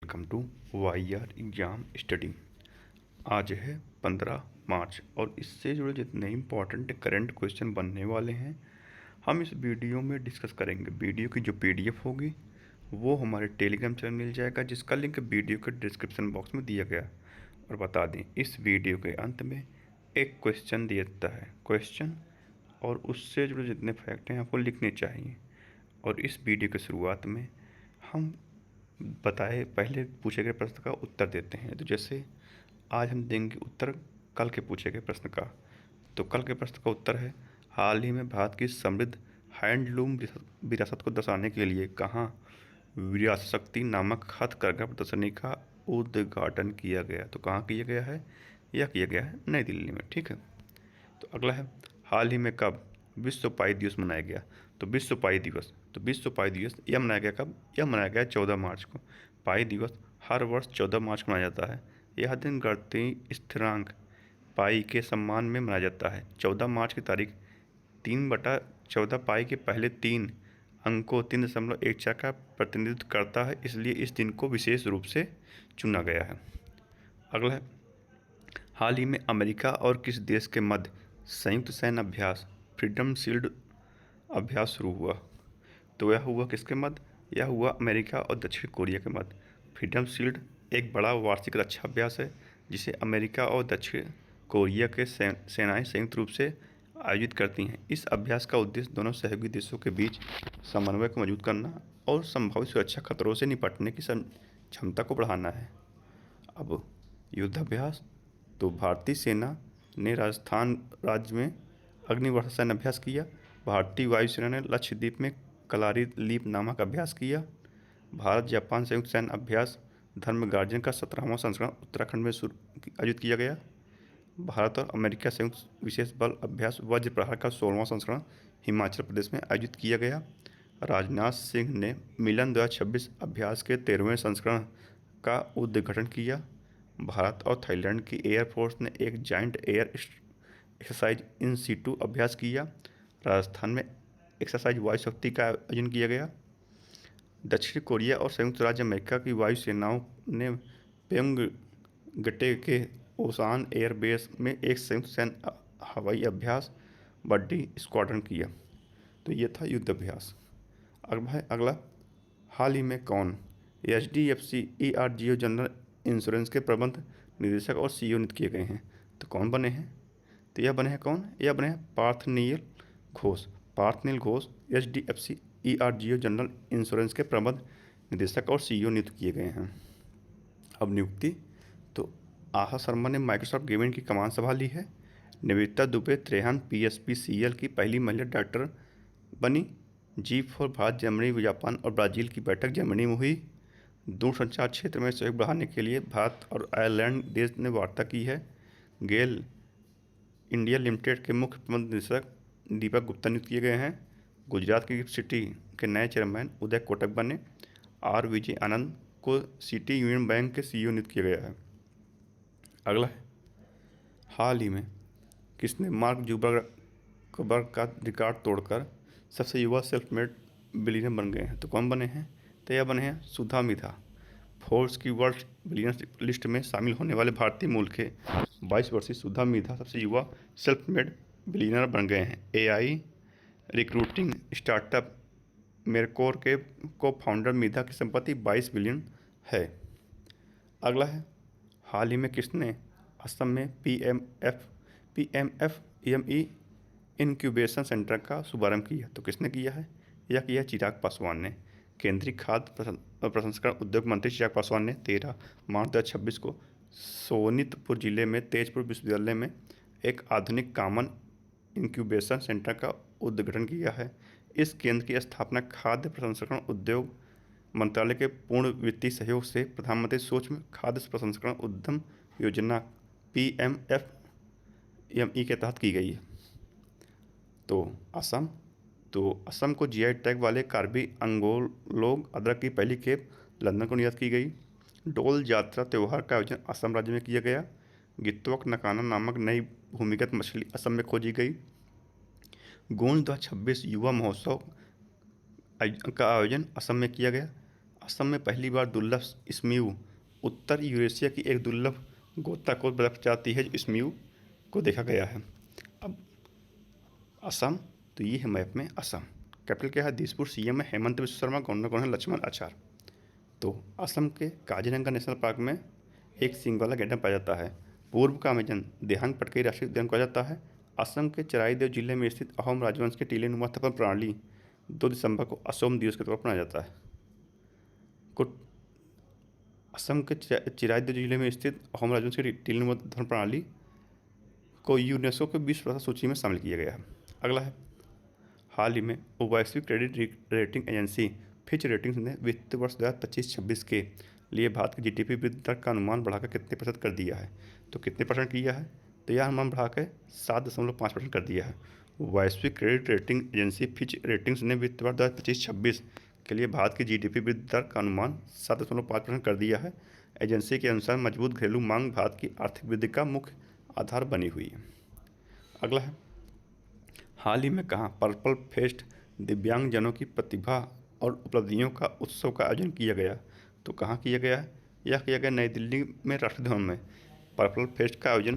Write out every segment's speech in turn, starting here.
Welcome to Y R exam study. आज है 15 मार्च और इससे जुड़े जितने इम्पोर्टेंट करंट क्वेश्चन बनने वाले हैं हम इस वीडियो में डिस्कस करेंगे। वीडियो की जो पीडीएफ होगी वो हमारे टेलीग्राम चैनल मिल जाएगा, जिसका लिंक वीडियो के डिस्क्रिप्शन बॉक्स में दिया गया। और बता दें, इस वीडियो के अंत में एक क्वेश्चन दिया जाता है क्वेश्चन, और उससे जुड़े जितने फैक्ट हैं आपको लिखने चाहिए। और इस वीडियो की शुरुआत में हम बताए पहले पूछे गए प्रश्न का उत्तर देते हैं। तो जैसे आज हम देंगे उत्तर कल के पूछे गए प्रश्न का। तो कल के प्रश्न का उत्तर है, हाल ही में भारत की समृद्ध हैंडलूम विरासत को दर्शाने के लिए कहाँ विरासत शक्ति नामक हथकरघा प्रदर्शनी का उद्घाटन किया गया। तो कहाँ किया गया है? यह किया गया है नई दिल्ली में। ठीक है। तो अगला है, हाल ही में कब विश्व पाई दिवस मनाया गया। तो विश्व पाई दिवस यह मनाया गया कब? यह मनाया गया 14 मार्च को। पाई दिवस हर वर्ष 14 मार्च को मनाया जाता है। यह दिन गणितीय स्थिरांक पाई के सम्मान में मनाया जाता है। 14 मार्च की तारीख 3/14 पाई के पहले 3 अंकों 3.14 का प्रतिनिधित्व करता है, इसलिए इस दिन को विशेष रूप से चुना गया है। अगला है, हाल ही में अमेरिका और किस देश के मध्य संयुक्त सैन्य अभ्यास फ्रीडम शील्ड अभ्यास शुरू हुआ। तो यह हुआ किसके मध्य? यह हुआ अमेरिका और दक्षिण कोरिया के मध्य। फ्रीडम शील्ड एक बड़ा वार्षिक रक्षा अभ्यास है जिसे अमेरिका और दक्षिण कोरिया के सेनाएं संयुक्त रूप से आयोजित करती हैं। इस अभ्यास का उद्देश्य दोनों सहयोगी देशों के बीच समन्वय को मजबूत करना और संभावित सुरक्षा खतरों से निपटने की क्षमता को बढ़ाना है। अब युद्धाभ्यास, तो भारतीय सेना ने राजस्थान राज्य में अग्निवर्षा सैन्य अभ्यास किया। भारतीय वायुसेना ने लक्षद्वीप में कलारी लीप नामक अभ्यास किया। भारत जापान संयुक्त सैन्य अभ्यास धर्म गार्जन का 17वां संस्करण उत्तराखंड में आयोजित किया गया। भारत और अमेरिका संयुक्त विशेष बल अभ्यास वज्र प्रहार का 16वां संस्करण हिमाचल प्रदेश में आयोजित किया गया। राजनाथ सिंह ने मिलन 2026 अभ्यास के 13वें संस्करण का उद्घाटन किया। भारत और थाईलैंड की एयरफोर्स ने एक joint air exercise in situ अभ्यास किया। राजस्थान में एक्सरसाइज वायु शक्ति का आयोजन किया गया। दक्षिण कोरिया और संयुक्त राज्य अमेरिका की वायु सेनाओं ने प्योंगगटे के ओसान एयरबेस में एक संयुक्त सैन्य हवाई अभ्यास बड्डी स्क्वाड्रन किया। तो ये था युद्ध अभ्यास। अगला, हाल ही में कौन HDFC ERGO जनरल इंश्योरेंस के प्रबंध निदेशक और CEO नियुक्त किए गए हैं। तो कौन बने हैं? तो यह बने हैं कौन? यह बने हैं Parthanil Ghosh HDFC ERGO general insurance के प्रबंध निदेशक और CEO नियुक्त किए गए हैं। अब नियुक्ति, तो आशा शर्मा ने माइक्रोसॉफ्ट गेमिंग की कमान संभाली है। निवेदिता दुबे त्रेहान PSPCL की पहली महिला डायरेक्टर बनी। G4 भारत, जर्मनी, जापान और ब्राज़ील की बैठक जर्मनी में हुई। दूरसंचार क्षेत्र में सहयोग बढ़ाने के लिए भारत और आयरलैंड देश ने वार्ता की है। गेल इंडिया लिमिटेड के मुख्य प्रबंध निदेशक दीपक गुप्ता नियुक्त किए गए हैं। गुजरात की गिफ्ट सिटी के नए चेयरमैन उदय कोटक बने। विजय आनंद को सिटी यूनियन बैंक के CEO नियुक्त किया गया है। अगला है, हाल ही में किसने मार्क जुकरबर्ग का रिकॉर्ड तोड़कर सबसे युवा सेल्फ मेड बिलियनर बन गए हैं। तो कौन बने हैं? तो यह बने हैं सुधा मिधा। फोर्ब्स की वर्ल्ड बिलियनर लिस्ट में शामिल होने वाले भारतीय मूल के 22 वर्षीय सुधा मिधा सबसे युवा सेल्फ मेड बिलियनर बन गए हैं। AI रिक्रूटिंग स्टार्टअप मेरकोर के को फाउंडर मिधा की संपत्ति 22 बिलियन है। अगला है, हाल ही में किसने असम में PMFEME इनक्यूबेशन सेंटर का शुभारंभ किया। तो किसने किया है? यह किया चिराग पासवान ने। केंद्रीय खाद्य प्रसंस्करण उद्योग मंत्री चिराग पासवान ने 13 मार्च 2026 को सोनितपुर जिले में तेजपुर विश्वविद्यालय में एक आधुनिक कॉमन इंक्यूबेशन सेंटर का उद्घाटन किया है। इस केंद्र की स्थापना खाद्य प्रसंस्करण उद्योग मंत्रालय के पूर्ण वित्तीय सहयोग से प्रधानमंत्री सूक्ष्म खाद्य प्रसंस्करण उद्यम योजना PMFEME के तहत की गई है। तो असम को GI टैग वाले कार्बी अंगोलोग अदरक की पहली खेप लंदन को निर्यात की गई। डोल जात्रा त्यौहार का आयोजन असम राज्य में किया गया। गित्वक नकाना नामक नई भूमिगत मछली असम में खोजी गई। गूंज 2026 युवा महोत्सव का आयोजन असम में किया गया। असम में पहली बार दुर्लभ स्म्यू, उत्तर यूरेशिया की एक दुर्लभ गोताखोर प्रजाति है जो स्म्यू को देखा गया है। अब असम, तो ये है मैप में असम। कैपिटल क्या है? दिसपुर। सीएम है हेमंत बिश्व शर्मा। गवर्नर कौन है? लक्ष्मण आचार्य। तो असम के काजीरंगा नेशनल पार्क में एक सींग वाला गैंडा पाया जाता है। पूर्व का अमेजन देहांग पटकई राष्ट्रीय उद्यान कहा जाता है। असम के चराईदेव जिले में स्थित अहोम राजवंश के टीले नुमा स्थापना प्रणाली 2 दिसंबर को असोम दिवस के तौर पर मनाया जाता है। कुट असम के चिराईदेव जिले में स्थित अहोम राजवंश की टीले नुमा स्थापना प्रणाली को यूनेस्को के विश्व विरासत सूची में शामिल किया गया है। अगला है, हाल ही में वैश्विक credit rating agency Fitch ratings ने वित्तीय वर्ष 2025-26 के लिए भारत की जीडीपी वृद्धि दर का अनुमान बढ़ाकर कितने प्रतिशत कर दिया है? तो कितने परसेंट किया है? तो यह अनुमान बढ़ाकर 7.5% कर दिया है। वैश्विक credit rating agency Fitch ratings ने वित्तीय वर्ष 2025-26 के लिए भारत की जीडीपी वृद्धि दर का अनुमान 7.5% कर दिया है। एजेंसी के अनुसार मजबूत घरेलू मांग भारत की आर्थिक वृद्धि का मुख्य आधार बनी हुई है। अगला है, हाल ही में कहाँ पर्पल फेस्ट दिव्यांगजनों की प्रतिभा और उपलब्धियों का उत्सव का आयोजन किया गया? तो कहाँ किया गया है? यह किया गया नई दिल्ली में राष्ट्रपति भवन में। पर्पल फेस्ट का आयोजन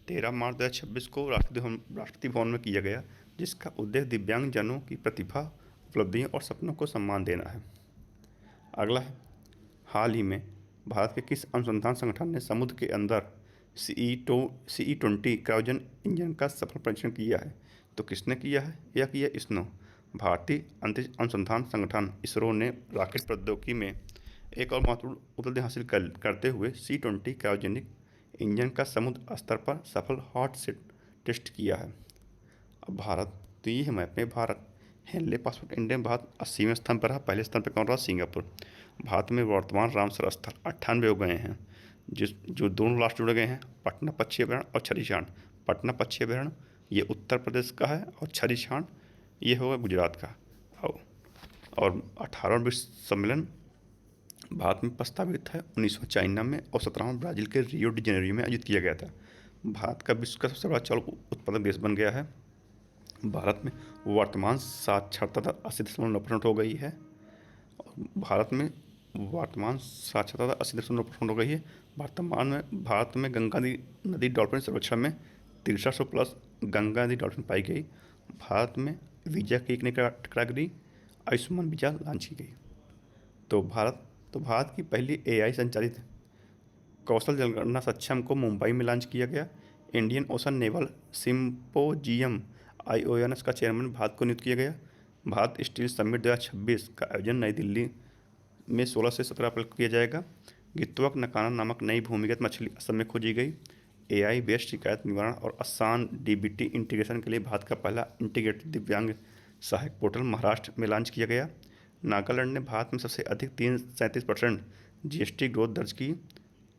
13 मार्च 2026 को राष्ट्रपति भवन में किया गया, जिसका उद्देश्य दिव्यांगजनों की प्रतिभा, उपलब्धियों और सपनों को सम्मान देना है। अगला है, हाल ही में भारत के किस अनुसंधान संगठन ने समुद्र के अंदर CE-20 क्रायोजन इंजन का सफल परीक्षण किया है? तो किसने किया है? यह किया इसरो। भारतीय अंतरिक्ष अनुसंधान संगठन इसरो ने रॉकेट प्रौद्योगिकी में एक और महत्वपूर्ण उपलब्धि हासिल करते हुए C-20 क्रायोजेनिक इंजन का समुद्र स्तर पर सफल हॉट सेट टेस्ट किया है। अब भारत, तो ये है मैप में Bharat. Henley passport India Bharat 80वें स्थान पर है। पहले स्थान पर कौन रहा? सिंगापुर। भारत में वर्तमान रामसर स्थल 98 हो गए हैं, जो दोनों लास्ट जुड़े गए हैं, पटना पक्षी अभयारण्य और छरीछाण। पटना पक्षी अभयारण्य ये उत्तर प्रदेश का है और छरीछाण ये होगा गुजरात का। और 18वां विश्व सम्मेलन भारत में प्रस्तावित है 1900 चाइना में और 17वां ब्राज़ील के रियो डी जेनेरियो में आयोजित किया गया था। भारत का विश्व का सबसे बड़ा चावल उत्पादक देश बन गया है। भारत में वर्तमान साक्षरता दर 80.9% हो गई है। भारत में वर्तमान साक्षरता दर 80.9% हो गई है। भारत में गंगा नदी डॉल्फिन सर्वेक्षण में 6300 प्लस गंगा नदी डॉल्फिन पाई गई। भारत में वीजा की एक नई कैटेगरी आयुष्मान वीजा लॉन्च की गई। तो भारत की पहली AI संचालित कौशल जनगणना सक्षम को मुंबई में लॉन्च किया गया। Indian ocean naval symposium IONS का चेयरमैन भारत को नियुक्त किया गया। भारत स्टील समिट 2026 का आयोजन नई दिल्ली में 16 से 17 अप्रैल को किया जाएगा। गित्वक नकाना नामक नई भूमिगत मछली असम में खोजी गई। AI बेस्ड शिकायत निवारण और आसान DBT इंटीग्रेशन के लिए भारत का पहला इंटीग्रेटेड दिव्यांग सहायक पोर्टल महाराष्ट्र में लॉन्च किया गया। नागालैंड ने भारत में सबसे अधिक 37% GST ग्रोथ दर्ज की।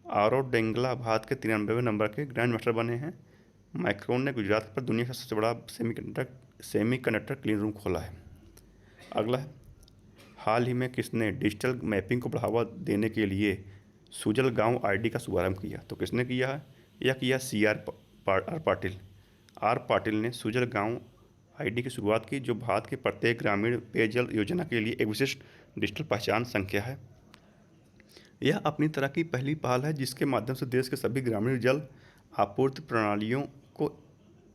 आरो डेंगला भारत के 93वें नंबर के ग्रैंड मास्टर बने हैं। माइक्रोन ने गुजरात पर दुनिया का सबसे बड़ा सेमीकंडक्टर क्लीन रूम खोला है। अगला है, हाल ही में किसने डिजिटल मैपिंग को बढ़ावा देने के लिए सुजल गांव ID का शुभारंभ किया? तो किसने किया है? यह किया आर पाटिल ने सुजल गांव ID की शुरुआत की, जो भारत के प्रत्येक ग्रामीण पेयजल योजना के लिए एक विशिष्ट डिजिटल पहचान संख्या है। यह अपनी तरह की पहली पहल है जिसके माध्यम से देश के सभी ग्रामीण जल आपूर्ति प्रणालियों को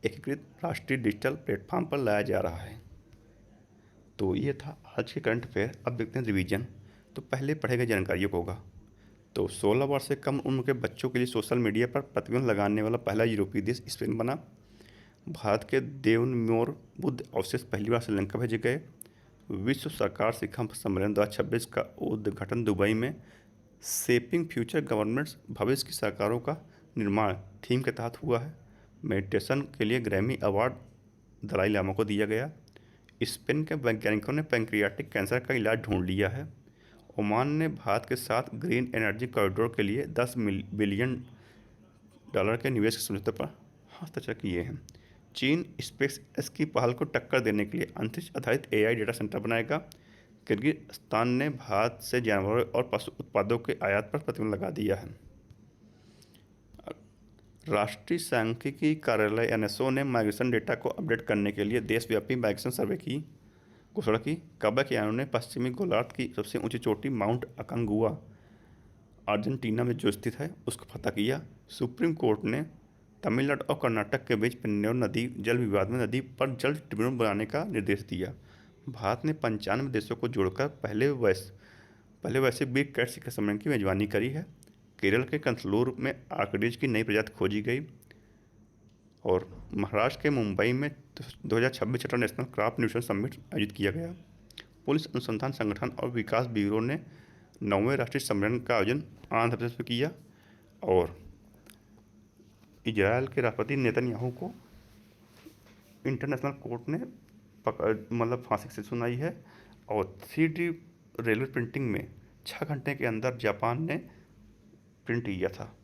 एकीकृत राष्ट्रीय डिजिटल प्लेटफॉर्म पर लाया जा रहा है। तो ये था आज के करंट अफेयर। अब देखते हैं रिवीजन। तो पहले पढ़े गए जानकारियों को होगा। तो 16 वर्ष से कम उम्र के बच्चों के लिए सोशल मीडिया पर प्रतिबंध लगाने वाला पहला यूरोपीय देश स्पेन बना। भारत के देवनमोर बुद्ध अवशेष पहली बार श्रीलंका भेजे गए। विश्व सरकार शिखर सम्मेलन 2026 का उद्घाटन दुबई में शेपिंग फ्यूचर गवर्नमेंट्स भविष्य की सरकारों का निर्माण थीम के तहत हुआ है। मेडिटेशन के लिए ग्रैमी अवार्ड दलाई लामा को दिया गया। स्पेन के वैज्ञानिकों ने पैंक्रियाटिक कैंसर का इलाज ढूंढ लिया है। ओमान ने भारत के साथ ग्रीन एनर्जी कॉरिडोर के लिए $10 बिलियन के निवेश के समझौते पर हस्ताक्षर किए हैं। चीन स्पेस एक्स की पहल को टक्कर देने के लिए अंतरिक्ष आधारित AI डेटा सेंटर बनाएगा। किर्गिस्तान ने भारत से जानवरों और पशु उत्पादों के आयात पर प्रतिबंध लगा दिया है। राष्ट्रीय सांख्यिकी कार्यालय NSO ने माइग्रेशन डेटा को अपडेट करने के लिए देशव्यापी माइग्रेशन सर्वे की। घोषणा की। काबाकियानो ने पश्चिमी गोलार्ध की सबसे ऊंची चोटी माउंट अकांगुआ अर्जेंटीना में जो स्थित है उसको फतह किया। सुप्रीम कोर्ट ने तमिलनाडु और कर्नाटक के बीच पेन्नर नदी जल विवाद में नदी पर जल ट्रिब्यूनल बनाने का निर्देश दिया। भारत ने 95 देशों को जोड़कर पहले वैश्विक बिग कैट शिखर सम्मेलन की मेजबानी करी है। केरल के कंथलूर में आर्किडीज की नई प्रजाति खोजी गई। और महाराष्ट्र के मुंबई में 2026 छठा नेशनल क्रॉप न्यूट्रिशन समिट आयोजित किया गया। पुलिस अनुसंधान संगठन और विकास ब्यूरो ने 9वें राष्ट्रीय सम्मेलन का आयोजन आंध्र प्रदेश में किया। और इजरायल के राष्ट्रपति नेतन्याहू को इंटरनेशनल कोर्ट ने फांसी की सजा सुनाई है। और 3D रेलवे प्रिंटिंग में 6 घंटे के अंदर जापान ने प्रिंट किया था।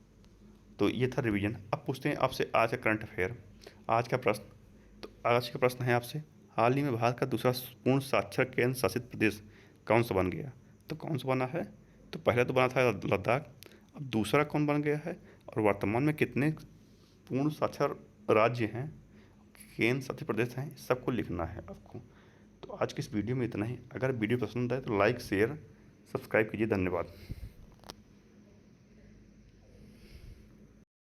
तो ये था रिवीजन। अब पूछते हैं आपसे आज का करंट अफेयर। आज का प्रश्न है आपसे, हाल ही में भारत का दूसरा पूर्ण साक्षर केंद्र शासित प्रदेश कौन सा बन गया? तो कौन सा बना है? तो पहले तो बना था लद्दाख, अब दूसरा कौन बन गया है? और वर्तमान में कितने पूर्ण साक्षर राज्य हैं, केंद्र शासित प्रदेश हैं, सबको लिखना है आपको। तो आज की इस वीडियो में इतना ही। अगर वीडियो पसंद आए तो लाइक शेयर सब्सक्राइब कीजिए। धन्यवाद।